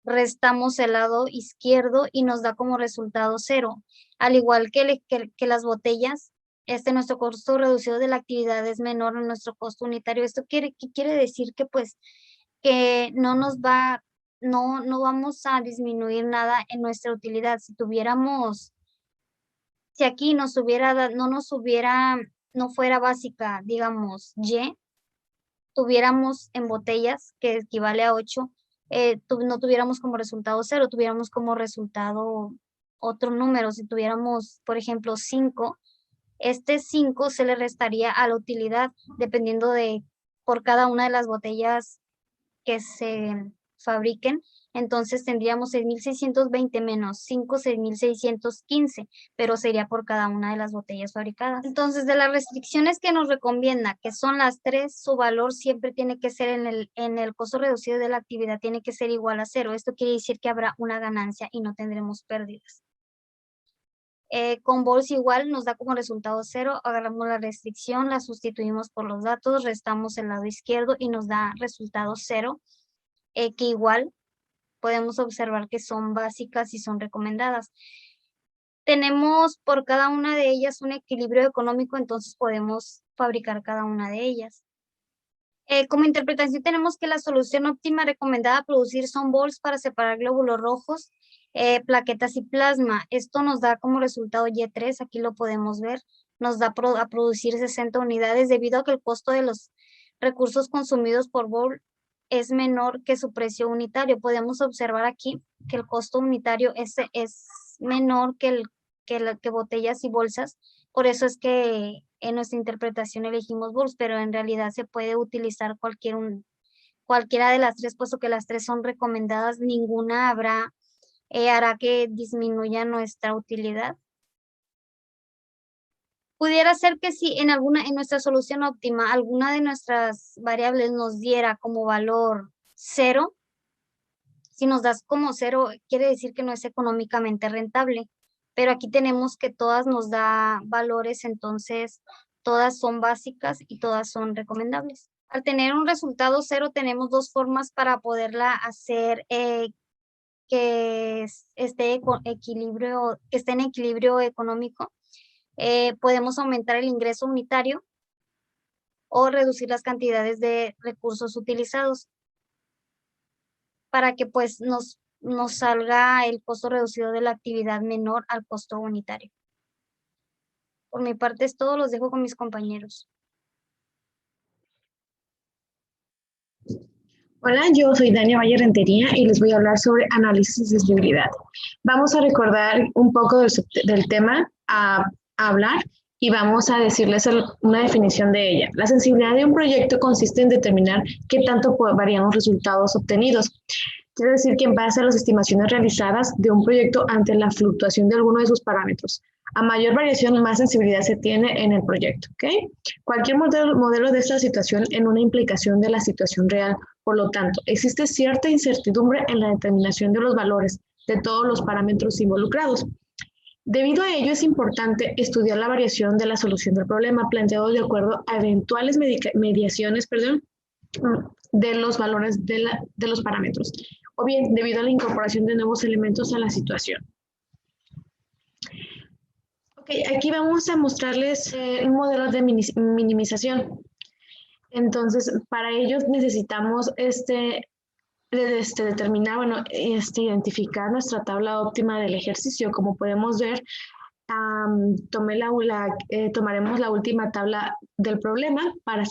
restamos el lado izquierdo y nos da como resultado 0. Al igual que las botellas, nuestro costo reducido de la actividad es menor a nuestro costo unitario. Esto quiere decir que pues que no vamos a disminuir nada en nuestra utilidad. Si aquí no fuera básica, digamos, Y, tuviéramos en botellas, que equivale a 8, no tuviéramos como resultado 0, tuviéramos como resultado otro número. Si tuviéramos, por ejemplo, 5, este 5 se le restaría a la utilidad dependiendo por cada una de las botellas que se fabriquen. Entonces tendríamos 6.620 menos 5, 6.615, pero sería por cada una de las botellas fabricadas. Entonces, de las restricciones que nos recomienda, que son las 3, su valor siempre tiene que ser en el costo reducido de la actividad, tiene que ser igual a 0. Esto quiere decir que habrá una ganancia y no tendremos pérdidas. Con bols igual nos da como resultado 0, agarramos la restricción, la sustituimos por los datos, restamos el lado izquierdo y nos da resultado 0, que igual podemos observar que son básicas y son recomendadas. Tenemos por cada una de ellas un equilibrio económico, entonces podemos fabricar cada una de ellas. Como interpretación tenemos que la solución óptima recomendada a producir son bols para separar glóbulos rojos, plaquetas y plasma. Esto nos da como resultado Y3, aquí lo podemos ver, nos da a producir 60 unidades debido a que el costo de los recursos consumidos por bol es menor que su precio unitario. Podemos observar aquí que el costo unitario es menor que botellas y bolsas. Por eso es que en nuestra interpretación elegimos bols, pero en realidad se puede utilizar cualquiera de las 3, puesto que las 3 son recomendadas, ninguna hará que disminuya nuestra utilidad. Pudiera ser que si en nuestra solución óptima, alguna de nuestras variables nos diera como valor 0, Si nos das como 0, quiere decir que no es económicamente rentable, pero aquí tenemos que todas nos da valores, entonces todas son básicas y todas son recomendables. Al tener un resultado 0, tenemos dos formas para poderla hacer que esté en equilibrio económico. Podemos aumentar el ingreso unitario o reducir las cantidades de recursos utilizados para que pues nos salga el costo reducido de la actividad menor al costo unitario. Por mi parte es todo, los dejo con mis compañeros. Hola, yo soy Dania Valle Rentería y les voy a hablar sobre análisis de sensibilidad. Vamos a recordar un poco del tema a hablar y vamos a decirles una definición de ella. La sensibilidad de un proyecto consiste en determinar qué tanto varían los resultados obtenidos. Quiere decir que en base a las estimaciones realizadas de un proyecto ante la fluctuación de alguno de sus parámetros. A mayor variación, más sensibilidad se tiene en el proyecto. ¿Okay? Cualquier modelo de esta situación en una implicación de la situación real. Por lo tanto, existe cierta incertidumbre en la determinación de los valores de todos los parámetros involucrados. Debido a ello, es importante estudiar la variación de la solución del problema planteado de acuerdo a eventuales mediaciones de los valores de los parámetros, o bien debido a la incorporación de nuevos elementos a la situación. Okay, aquí vamos a mostrarles un modelo de minimización. Entonces, para ello necesitamos determinar, identificar nuestra tabla óptima del ejercicio. Como podemos ver, tomaremos la última tabla del problema para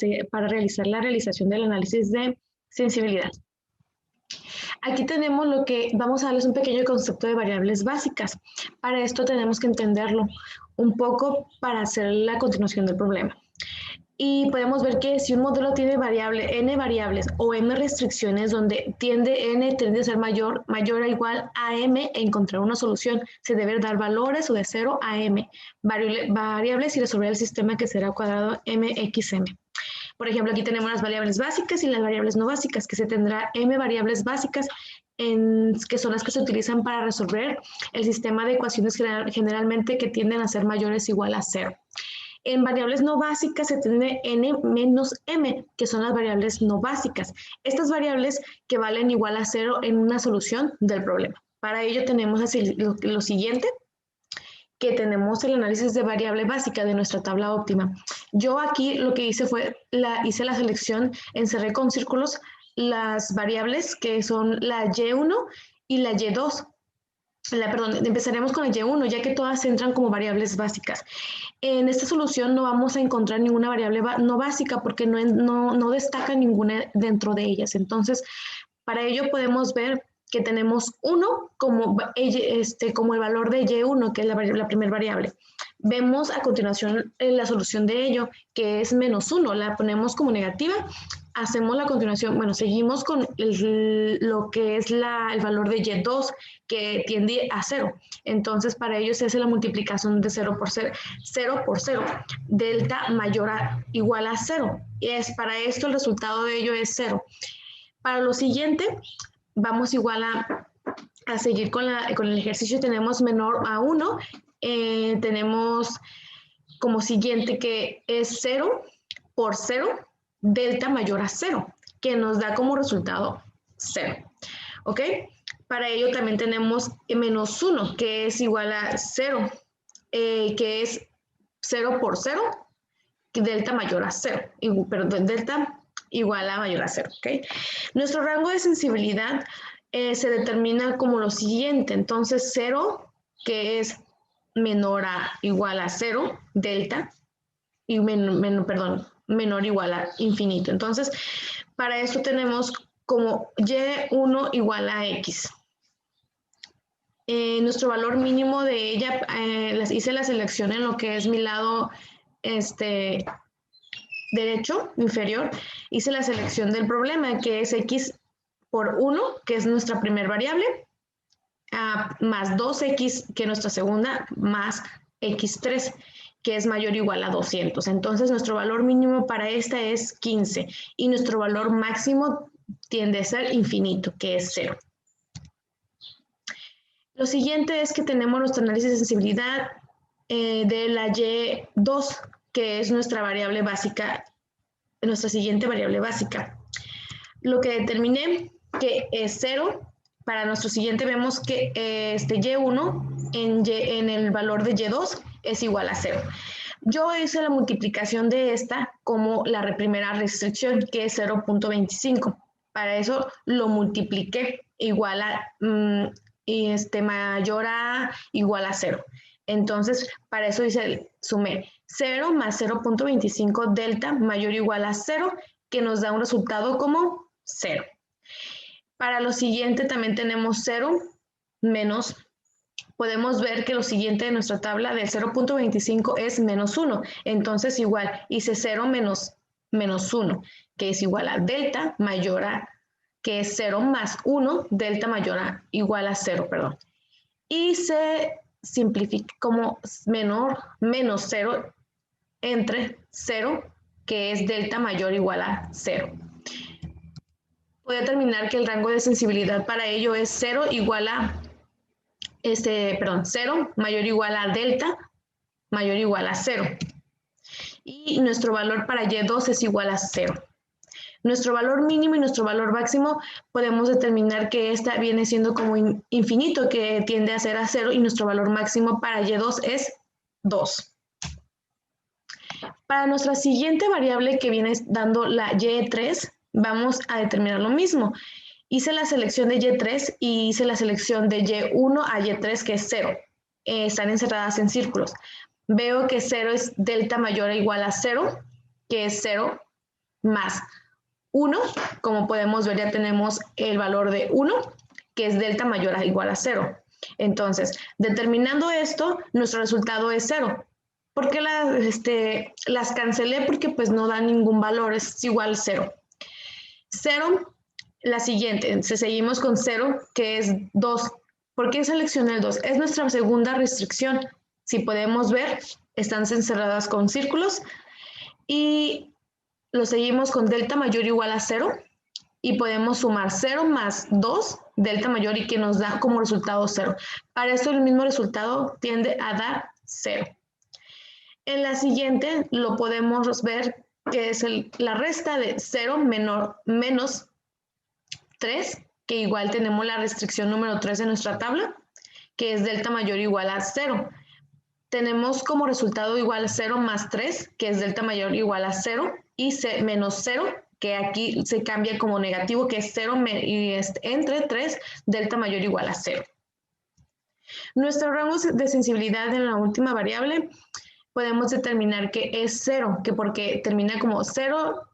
realizar la realización del análisis de sensibilidad. Aquí tenemos vamos a darles un pequeño concepto de variables básicas. Para esto tenemos que entenderlo un poco para hacer la continuación del problema. Y podemos ver que si un modelo tiene n variables o m restricciones donde n tiende a ser mayor o igual a m e encontrar una solución, se debe dar valores o de 0 a m, variables y resolver el sistema que será cuadrado mxm. Por ejemplo, aquí tenemos las variables básicas y las variables no básicas, que se tendrá m variables básicas, que son las que se utilizan para resolver el sistema de ecuaciones generalmente que tienden a ser mayores o igual a 0. En variables no básicas se tiene n menos m, que son las variables no básicas. Estas variables que valen igual a 0 en una solución del problema. Para ello tenemos así lo siguiente, que tenemos el análisis de variable básica de nuestra tabla óptima. Yo aquí lo que hice fue, hice la selección, encerré con círculos las variables que son la y1 y la y2. Empezaremos con la y1, ya que todas entran como variables básicas. En esta solución no vamos a encontrar ninguna variable no básica porque no destaca ninguna dentro de ellas. Entonces, para ello podemos ver que tenemos 1 como el valor de y1, que es la primera variable. Vemos a continuación la solución de ello, que es menos 1, la ponemos como negativa. Hacemos la continuación, seguimos con lo que es el valor de y2, que tiende a 0. Entonces, para ello se hace la multiplicación de 0 por 0, delta mayor a igual a 0. Para esto el resultado de ello es 0. Para lo siguiente, vamos igual a seguir con el ejercicio. Tenemos menor a 1, tenemos como siguiente que es 0 por 0, delta mayor a 0, que nos da como resultado 0. ¿Ok? Para ello también tenemos menos 1, que es igual a 0, que es 0 por 0, delta mayor a 0, delta igual a mayor a 0. ¿Ok? Nuestro rango de sensibilidad se determina como lo siguiente. Entonces 0, que es menor a igual a 0, delta, y menor igual a infinito. Entonces, para esto tenemos como y1 igual a x. Nuestro valor mínimo de ella, hice la selección en lo que es mi lado derecho, inferior. Hice la selección del problema, que es x por 1, que es nuestra primera variable, más 2x, que es nuestra segunda, más x3, que es mayor o igual a 200. Entonces, nuestro valor mínimo para esta es 15 y nuestro valor máximo tiende a ser infinito, que es 0. Lo siguiente es que tenemos nuestro análisis de sensibilidad de la Y2, que es nuestra variable básica, nuestra siguiente variable básica. Lo que determiné que es 0, para nuestro siguiente vemos que Y1 en el valor de Y2 es igual a 0. Yo hice la multiplicación de esta como la primera restricción, que es 0.25. Para eso lo multipliqué igual a mayor a igual a 0. Entonces, para eso sumé 0 más 0.25 delta mayor o igual a 0, que nos da un resultado como 0. Para lo siguiente también tenemos 0 menos, podemos ver que lo siguiente de nuestra tabla de 0.25 es menos 1. Entonces igual hice 0 menos 1, que es igual a delta mayor a, que es 0 más 1, delta mayor a igual a 0, perdón. Y se simplifica como menos 0 entre 0, que es delta mayor o igual a 0. Voy a determinar que el rango de sensibilidad para ello es 0 igual a 0 mayor o igual a delta mayor o igual a 0. Y nuestro valor para Y2 es igual a 0. Nuestro valor mínimo y nuestro valor máximo podemos determinar que esta viene siendo como infinito, que tiende a ser a 0, y nuestro valor máximo para Y2 es 2. Para nuestra siguiente variable que viene dando la Y3, vamos a determinar lo mismo. Hice la selección de Y3 y hice la selección de Y1 a Y3, que es 0. Están encerradas en círculos. Veo que 0 es delta mayor o igual a 0, que es 0 más 1. Como podemos ver, ya tenemos el valor de 1, que es delta mayor o igual a 0. Entonces, determinando esto, nuestro resultado es 0. ¿Por qué las cancelé? Porque pues no dan ningún valor, es igual a 0. 0, la siguiente, seguimos con 0, que es 2. ¿Por qué seleccioné el 2? Es nuestra segunda restricción. Si podemos ver, están encerradas con círculos. Y lo seguimos con delta mayor o igual a 0. Y podemos sumar 0 más 2, delta mayor, y que nos da como resultado 0. Para esto el mismo resultado tiende a dar 0. En la siguiente lo podemos ver que es la resta de 0 menos 3, que igual tenemos la restricción número 3 de nuestra tabla, que es delta mayor o igual a 0. Tenemos como resultado igual a 0 más 3, que es delta mayor o igual a 0, y menos 0, que aquí se cambia como negativo, que es 0 y entre 3, delta mayor o igual a 0. Nuestro rango de sensibilidad en la última variable podemos determinar que es 0, que porque termina como 0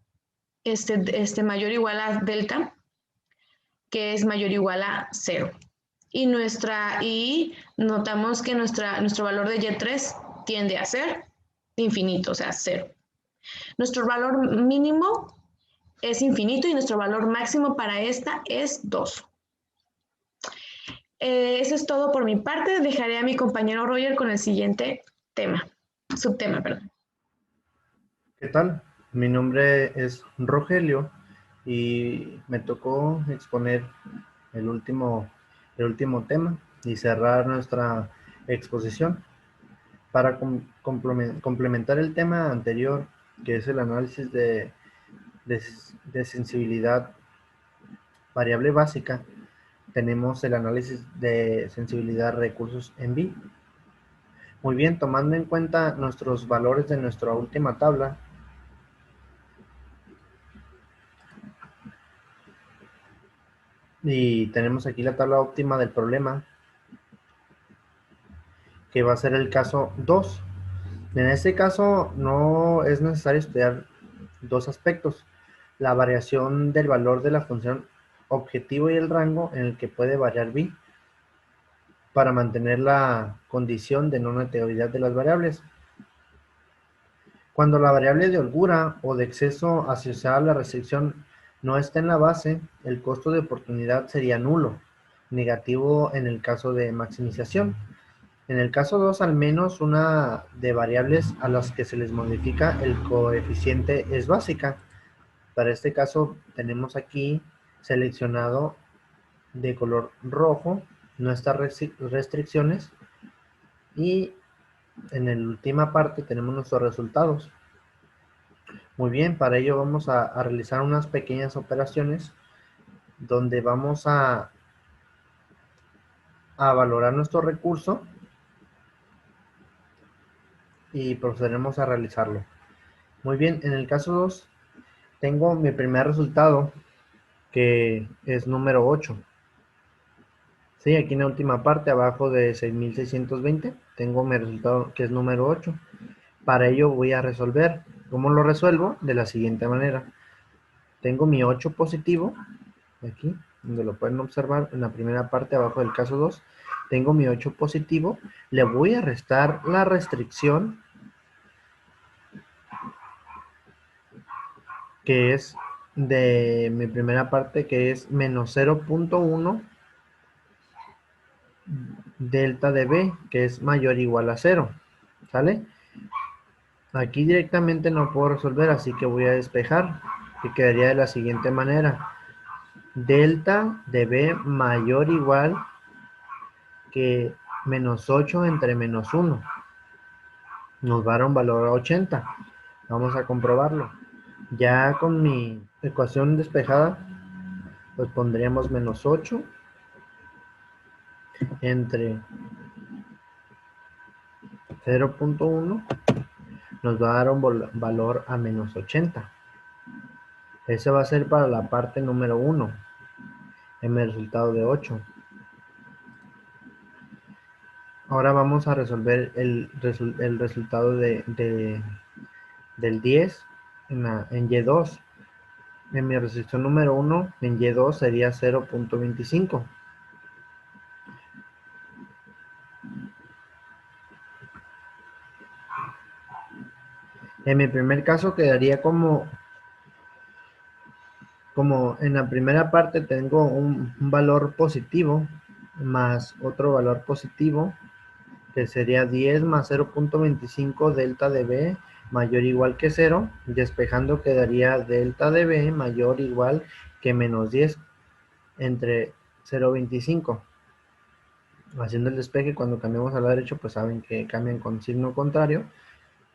mayor o igual a delta, que es mayor o igual a 0. Y notamos que nuestro valor de Y3 tiende a ser infinito, o sea, 0. Nuestro valor mínimo es infinito y nuestro valor máximo para esta es 2. Eso es todo por mi parte. Dejaré a mi compañero Roger con el siguiente subtema. ¿Qué tal? Mi nombre es Rogelio y me tocó exponer el último tema y cerrar nuestra exposición. Para complementar el tema anterior, que es el análisis de sensibilidad variable básica, tenemos el análisis de sensibilidad recursos en B. Muy bien, tomando en cuenta nuestros valores de nuestra última tabla, y tenemos aquí la tabla óptima del problema, que va a ser el caso 2. En este caso no es necesario estudiar dos aspectos: la variación del valor de la función objetivo y el rango en el que puede variar B, para mantener la condición de no negatividad de las variables. Cuando la variable de holgura o de exceso asociada a la restricción no está en la base, el costo de oportunidad sería nulo, negativo en el caso de maximización. En el caso 2, al menos una de variables a las que se les modifica el coeficiente es básica. Para este caso tenemos aquí seleccionado de color rojo nuestras restricciones y en la última parte tenemos nuestros resultados. Muy bien, para ello vamos a realizar unas pequeñas operaciones donde vamos a valorar nuestro recurso y procederemos a realizarlo. Muy bien, en el caso 2 tengo mi primer resultado, que es número 8. Sí, aquí en la última parte, abajo de 6.620, tengo mi resultado que es número 8. Para ello voy a resolver. ¿Cómo lo resuelvo? De la siguiente manera. Tengo mi 8 positivo, aquí, donde lo pueden observar en la primera parte, abajo del caso 2. Tengo mi 8 positivo. Le voy a restar la restricción, que es de mi primera parte, que es menos 0.1 delta de B, que es mayor o igual a 0. ¿Sale? Aquí directamente no puedo resolver, así que voy a despejar, que quedaría de la siguiente manera. Delta de B mayor o igual que menos 8 entre menos 1. Nos va a dar un valor a 80. Vamos a comprobarlo. Ya con mi ecuación despejada, pues pondríamos menos 8 entre 0.1. Nos va a dar un valor a menos 80. Ese va a ser para la parte número 1, en el resultado de 8. Ahora vamos a resolver el resultado del 10 en Y2. En mi restricción número 1, en Y2 sería 0.25. En mi primer caso quedaría como en la primera parte tengo un valor positivo más otro valor positivo, que sería 10 más 0.25 delta de B mayor o igual que 0. Despejando quedaría delta de B mayor o igual que menos 10 entre 0.25. Haciendo el despeje, cuando cambiamos a la derecha, pues saben que cambian con signo contrario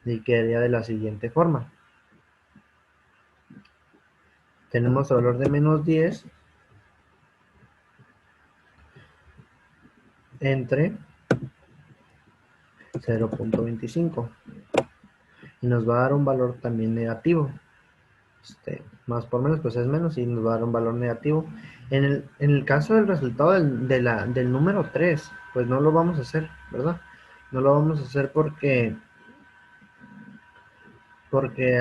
y quedaría de la siguiente forma. Tenemos el valor de menos 10 entre 0.25 y nos va a dar un valor también negativo. Más por menos pues es menos y nos va a dar un valor negativo. En el caso del resultado del número 3, pues no lo vamos a hacer, ¿verdad? No lo vamos a hacer porque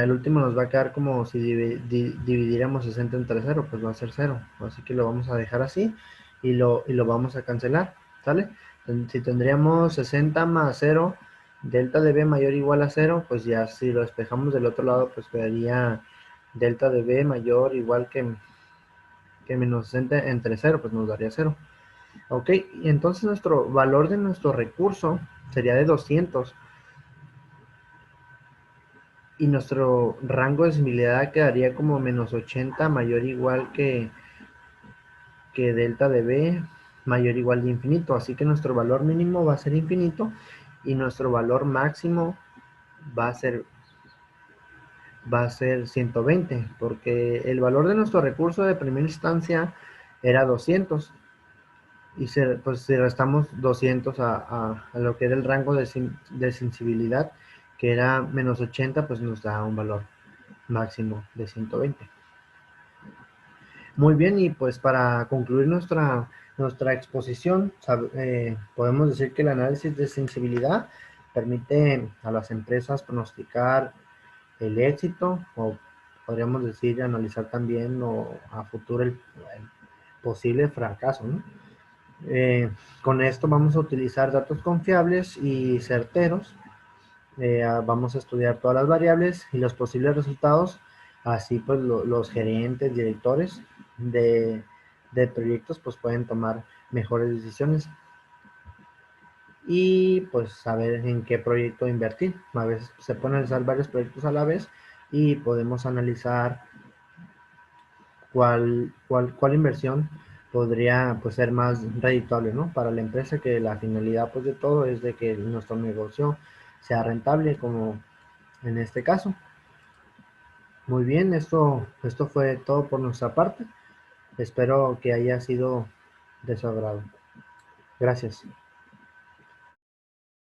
al último nos va a quedar como si dividiéramos 60 entre 0, pues va a ser 0. Así que lo vamos a dejar así y lo vamos a cancelar, ¿sale? Si tendríamos 60 más 0, delta de B mayor o igual a 0, pues ya si lo despejamos del otro lado, pues quedaría delta de B mayor o igual que menos 60 entre 0, pues nos daría 0. Ok, y entonces nuestro valor de nuestro recurso sería de 200. Y nuestro rango de sensibilidad quedaría como menos 80 mayor o igual que delta de B mayor o igual de infinito. Así que nuestro valor mínimo va a ser infinito y nuestro valor máximo va a ser 120, porque el valor de nuestro recurso de primera instancia era 200. Y pues si restamos 200 a lo que era el rango de sensibilidad, que era menos 80, pues nos da un valor máximo de 120. Muy bien, y pues para concluir nuestra exposición, podemos decir que el análisis de sensibilidad permite a las empresas pronosticar el éxito, o podríamos decir analizar también a futuro el posible fracaso, ¿no? Con esto vamos a utilizar datos confiables y certeros. Vamos a estudiar todas las variables y los posibles resultados. Así pues los gerentes, directores de proyectos pues pueden tomar mejores decisiones y pues saber en qué proyecto invertir. A veces se pueden analizar varios proyectos a la vez y podemos analizar cuál inversión podría pues ser más redituable, ¿no? Para la empresa, que la finalidad pues de todo es de que nuestro negocio sea rentable, como en este caso. Muy bien, esto fue todo por nuestra parte. Espero que haya sido de su agrado. Gracias.